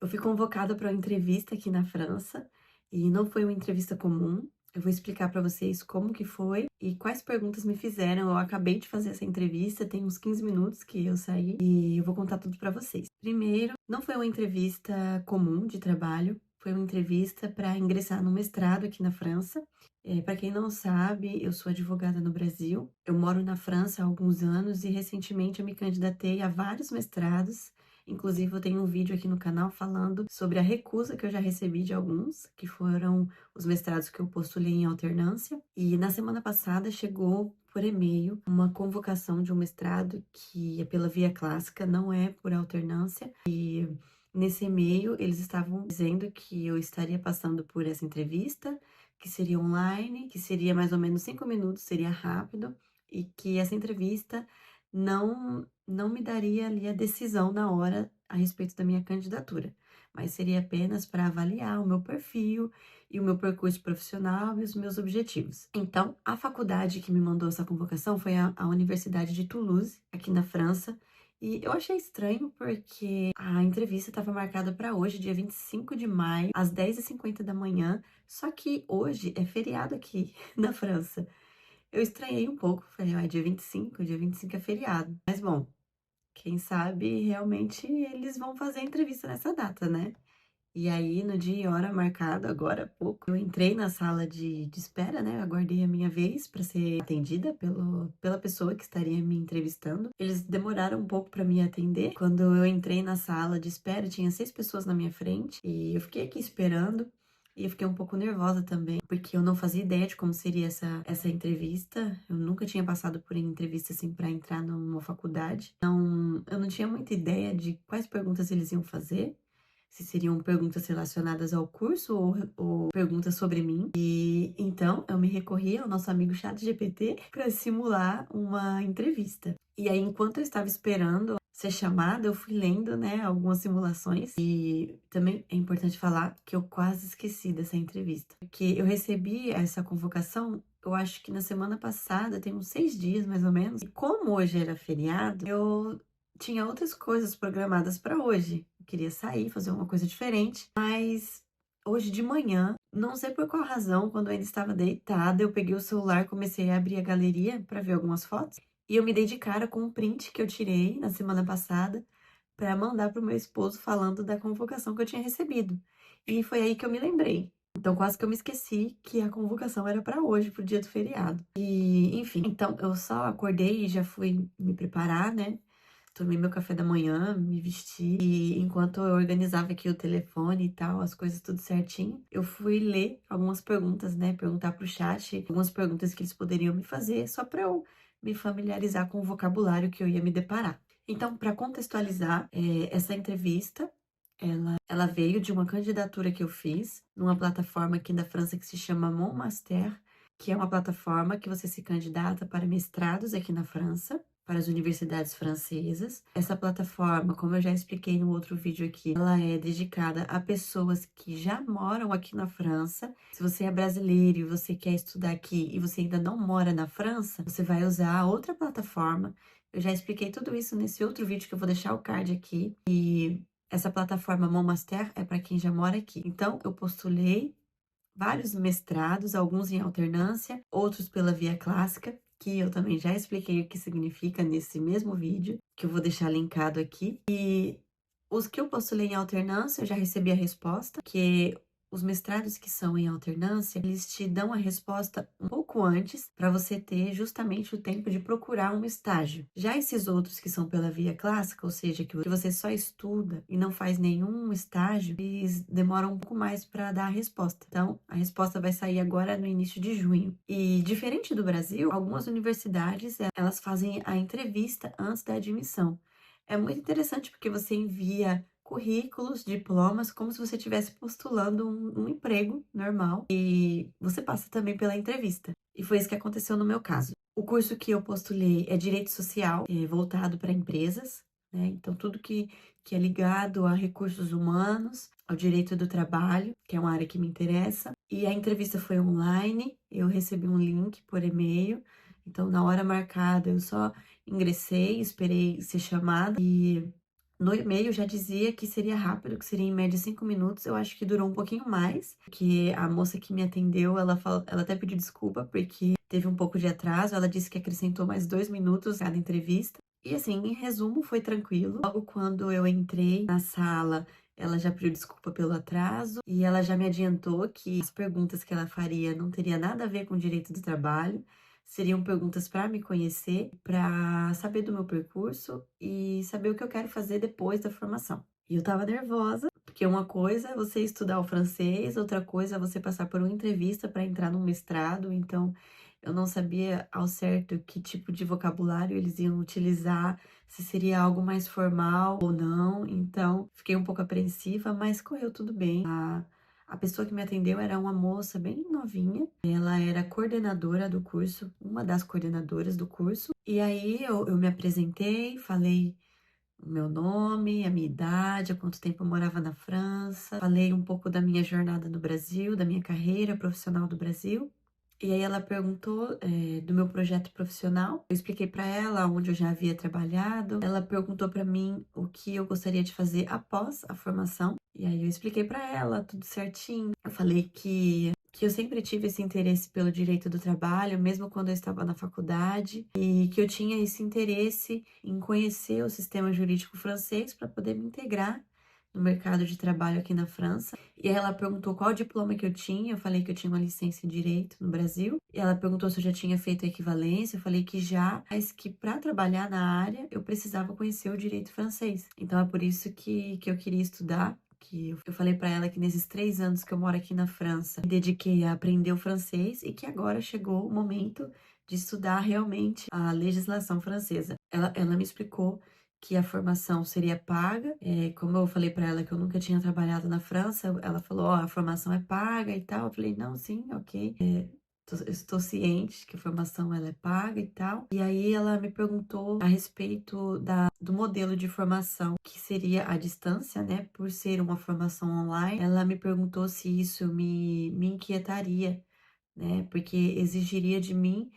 Eu fui convocada para uma entrevista aqui na França e não foi uma entrevista comum. Eu vou explicar para vocês como que foi e quais perguntas me fizeram. Eu acabei de fazer essa entrevista, tem uns 15 minutos que eu saí e eu vou contar tudo para vocês. Primeiro, não foi uma entrevista comum de trabalho, foi uma entrevista para ingressar no mestrado aqui na França. Para quem não sabe, eu sou advogada no Brasil. Eu moro na França há alguns anos e recentemente eu me candidatei a vários mestrados. Inclusive, eu tenho um vídeo aqui no canal falando sobre a recusa que eu já recebi de alguns, que foram os mestrados que eu postulei em alternância. E na semana passada chegou por e-mail uma convocação de um mestrado que é pela via clássica, não é por alternância. E nesse e-mail eles estavam dizendo que eu estaria passando por essa entrevista, que seria online, que seria mais ou menos 5 minutos, seria rápido, e que essa entrevista não me daria ali a decisão na hora a respeito da minha candidatura, mas seria apenas para avaliar o meu perfil e o meu percurso profissional e os meus objetivos. Então, a faculdade que me mandou essa convocação foi a Universidade de Toulouse, aqui na França, e eu achei estranho porque a entrevista estava marcada para hoje, dia 25 de maio, às 10h50 da manhã, só que hoje é feriado aqui na França. Eu estranhei um pouco, falei: "Ué, dia 25 é feriado". Mas bom, quem sabe realmente eles vão fazer a entrevista nessa data, né. E aí, no dia e hora marcado, agora há pouco, eu entrei na sala de espera, né, aguardei a minha vez para ser atendida pela pessoa que estaria me entrevistando. Eles demoraram um pouco para me atender. Quando eu entrei na sala de espera, tinha 6 pessoas na minha frente, e eu fiquei aqui esperando, e eu fiquei um pouco nervosa também, porque eu não fazia ideia de como seria essa entrevista. Eu nunca tinha passado por entrevista, assim, para entrar numa faculdade. Então, eu não tinha muita ideia de quais perguntas eles iam fazer, se seriam perguntas relacionadas ao curso ou perguntas sobre mim. E então eu me recorri ao nosso amigo ChatGPT para simular uma entrevista. E aí, enquanto eu estava esperando ser chamada, eu fui lendo, né, algumas simulações. E também é importante falar que eu quase esqueci dessa entrevista, porque eu recebi essa convocação, eu acho que na semana passada, tem uns 6 dias mais ou menos. E como hoje era feriado, eu tinha outras coisas programadas para hoje. Eu queria sair, fazer uma coisa diferente, mas hoje de manhã, não sei por qual razão, quando eu ainda estava deitada, eu peguei o celular, comecei a abrir a galeria para ver algumas fotos, e eu me dei de cara com um print que eu tirei na semana passada para mandar para o meu esposo falando da convocação que eu tinha recebido. E foi aí que eu me lembrei. Então, quase que eu me esqueci que a convocação era para hoje, pro dia do feriado. E, enfim, então eu só acordei e já fui me preparar, né? Tomei meu café da manhã, me vesti e enquanto eu organizava aqui o telefone e tal, as coisas tudo certinho, eu fui ler algumas perguntas, né? Perguntar pro chat algumas perguntas que eles poderiam me fazer, só para eu me familiarizar com o vocabulário que eu ia me deparar. Então, para contextualizar, essa entrevista, ela veio de uma candidatura que eu fiz numa plataforma aqui da França que se chama Mon Master, que é uma plataforma que você se candidata para mestrados aqui na França, para as universidades francesas. Essa plataforma, como eu já expliquei no outro vídeo aqui, ela é dedicada a pessoas que já moram aqui na França. Se você é brasileiro e você quer estudar aqui e você ainda não mora na França, você vai usar outra plataforma. Eu já expliquei tudo isso nesse outro vídeo que eu vou deixar o card aqui. E essa plataforma Mon Master é para quem já mora aqui. Então, eu postulei vários mestrados, alguns em alternância, outros pela via clássica, que eu também já expliquei o que significa nesse mesmo vídeo, que eu vou deixar linkado aqui. E os que eu postulei em alternância, eu já recebi a resposta, que os mestrados que são em alternância, eles te dão a resposta um pouco antes, para você ter justamente o tempo de procurar um estágio. Já esses outros que são pela via clássica, ou seja, que você só estuda e não faz nenhum estágio, eles demoram um pouco mais para dar a resposta. Então, a resposta vai sair agora no início de junho. E diferente do Brasil, algumas universidades, elas fazem a entrevista antes da admissão. É muito interessante porque você envia currículos, diplomas, como se você estivesse postulando um emprego normal e você passa também pela entrevista. E foi isso que aconteceu no meu caso. O curso que eu postulei é Direito Social, voltado para empresas, né? Então, tudo que é ligado a recursos humanos, ao direito do trabalho, que é uma área que me interessa. E a entrevista foi online, eu recebi um link por e-mail. Então, na hora marcada, eu só ingressei, esperei ser chamada e No e-mail já dizia que seria rápido, que seria em média 5 minutos, eu acho que durou um pouquinho mais, porque a moça que me atendeu, ela até pediu desculpa, porque teve um pouco de atraso, ela disse que acrescentou mais 2 minutos cada entrevista. E assim, em resumo, foi tranquilo. Logo quando eu entrei na sala, ela já pediu desculpa pelo atraso e ela já me adiantou que as perguntas que ela faria não teria nada a ver com o direito do trabalho, seriam perguntas para me conhecer, para saber do meu percurso e saber o que eu quero fazer depois da formação. E eu estava nervosa, porque uma coisa é você estudar o francês, outra coisa é você passar por uma entrevista para entrar num mestrado, então eu não sabia ao certo que tipo de vocabulário eles iam utilizar, se seria algo mais formal ou não, então fiquei um pouco apreensiva, mas correu tudo bem. A pessoa que me atendeu era uma moça bem novinha, ela era coordenadora do curso, uma das coordenadoras do curso, e aí eu me apresentei, falei o meu nome, a minha idade, há quanto tempo eu morava na França, falei um pouco da minha jornada no Brasil, da minha carreira profissional do Brasil. E aí ela perguntou, do meu projeto profissional. Eu expliquei para ela onde eu já havia trabalhado. Ela perguntou para mim o que eu gostaria de fazer após a formação. E aí eu expliquei para ela tudo certinho. Eu falei que eu sempre tive esse interesse pelo direito do trabalho, mesmo quando eu estava na faculdade, e que eu tinha esse interesse em conhecer o sistema jurídico francês para poder me integrar no mercado de trabalho aqui na França. E aí ela perguntou qual diploma que eu tinha, eu falei que eu tinha uma licença em Direito no Brasil. E ela perguntou se eu já tinha feito a equivalência, eu falei que já, mas que para trabalhar na área eu precisava conhecer o direito francês. Então é por isso que eu queria estudar. Que eu falei para ela que nesses 3 anos que eu moro aqui na França, me dediquei a aprender o francês e que agora chegou o momento de estudar realmente a legislação francesa. Ela me explicou que a formação seria paga. Como eu falei para ela que eu nunca tinha trabalhado na França, ela falou: Ó, a formação é paga e tal. Eu falei: não, sim, ok. Estou ciente que a formação ela é paga e tal. E aí ela me perguntou a respeito do modelo de formação, que seria à distância, né? Por ser uma formação online, ela me perguntou se isso me inquietaria, né? Porque exigiria de mim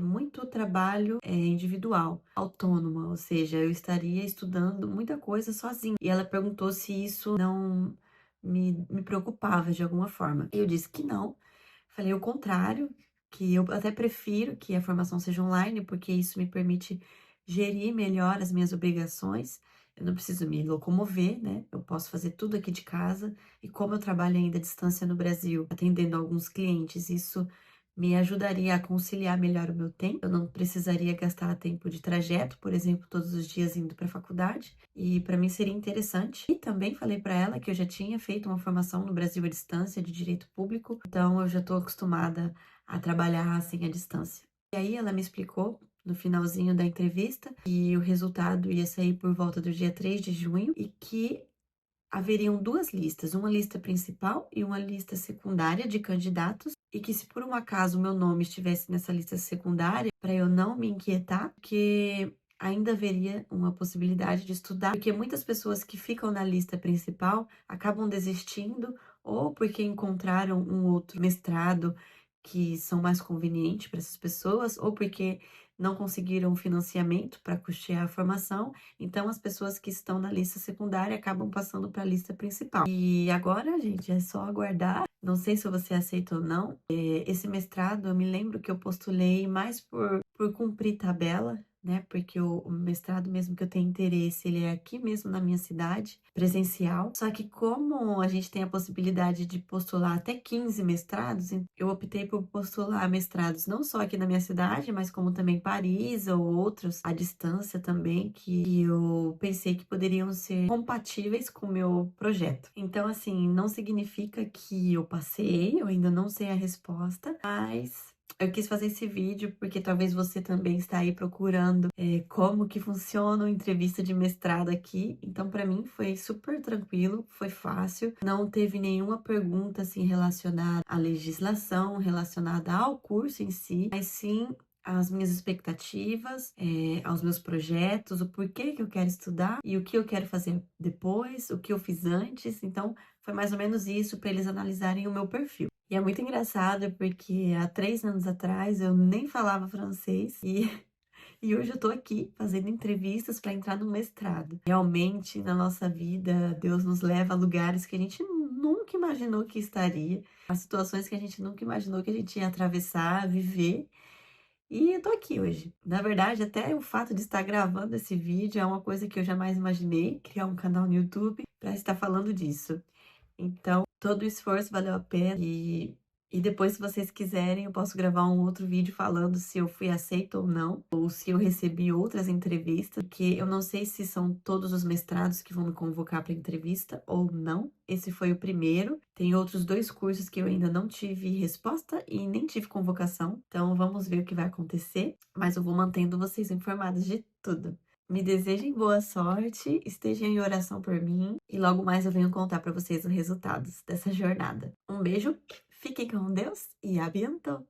muito trabalho individual, autônoma, ou seja, eu estaria estudando muita coisa sozinha. E ela perguntou se isso não me preocupava de alguma forma. Eu disse que não. Falei o contrário, que eu até prefiro que a formação seja online, porque isso me permite gerir melhor as minhas obrigações. Eu não preciso me locomover, né? Eu posso fazer tudo aqui de casa. E como eu trabalho ainda à distância no Brasil, atendendo alguns clientes, isso me ajudaria a conciliar melhor o meu tempo. Eu não precisaria gastar tempo de trajeto, por exemplo, todos os dias indo para a faculdade. E para mim seria interessante. E também falei para ela que eu já tinha feito uma formação no Brasil à distância de direito público, então eu já estou acostumada a trabalhar assim à distância. E aí ela me explicou no finalzinho da entrevista que o resultado ia sair por volta do dia 3 de junho e que haveriam duas listas, uma lista principal e uma lista secundária de candidatos, e que se por um acaso o meu nome estivesse nessa lista secundária, para eu não me inquietar, porque ainda haveria uma possibilidade de estudar, porque muitas pessoas que ficam na lista principal acabam desistindo ou porque encontraram um outro mestrado que são mais convenientes para essas pessoas, ou porque não conseguiram financiamento para custear a formação, então as pessoas que estão na lista secundária acabam passando para a lista principal. E agora, gente, é só aguardar. Não sei se você aceita ou não. Esse mestrado, eu me lembro que eu postulei mais por cumprir tabela, né? Porque o mestrado mesmo que eu tenho interesse, ele é aqui mesmo na minha cidade, presencial. Só que como a gente tem a possibilidade de postular até 15 mestrados, eu optei por postular mestrados não só aqui na minha cidade, mas como também Paris ou outros à distância também, que eu pensei que poderiam ser compatíveis com o meu projeto. Então, assim, não significa que eu passei, eu ainda não sei a resposta, mas eu quis fazer esse vídeo porque talvez você também está aí procurando como que funciona uma entrevista de mestrado aqui. Então, para mim foi super tranquilo, foi fácil. Não teve nenhuma pergunta assim relacionada à legislação, relacionada ao curso em si, mas sim às minhas expectativas, aos meus projetos, o porquê que eu quero estudar e o que eu quero fazer depois, o que eu fiz antes. Então, foi mais ou menos isso para eles analisarem o meu perfil. E é muito engraçado porque há 3 anos atrás eu nem falava francês e E hoje eu tô aqui fazendo entrevistas para entrar no mestrado. Realmente, na nossa vida, Deus nos leva a lugares que a gente nunca imaginou que estaria, a situações que a gente nunca imaginou que a gente ia atravessar, viver. E eu tô aqui hoje. Na verdade, até o fato de estar gravando esse vídeo é uma coisa que eu jamais imaginei, criar um canal no YouTube para estar falando disso. Então, todo o esforço valeu a pena e depois, se vocês quiserem, eu posso gravar um outro vídeo falando se eu fui aceita ou não, ou se eu recebi outras entrevistas, porque eu não sei se são todos os mestrados que vão me convocar para entrevista ou não. Esse foi o primeiro. Tem outros 2 cursos que eu ainda não tive resposta e nem tive convocação, então vamos ver o que vai acontecer, mas eu vou mantendo vocês informados de tudo. Me desejem boa sorte, estejam em oração por mim e logo mais eu venho contar para vocês os resultados dessa jornada. Um beijo, fiquem com Deus e abiantou!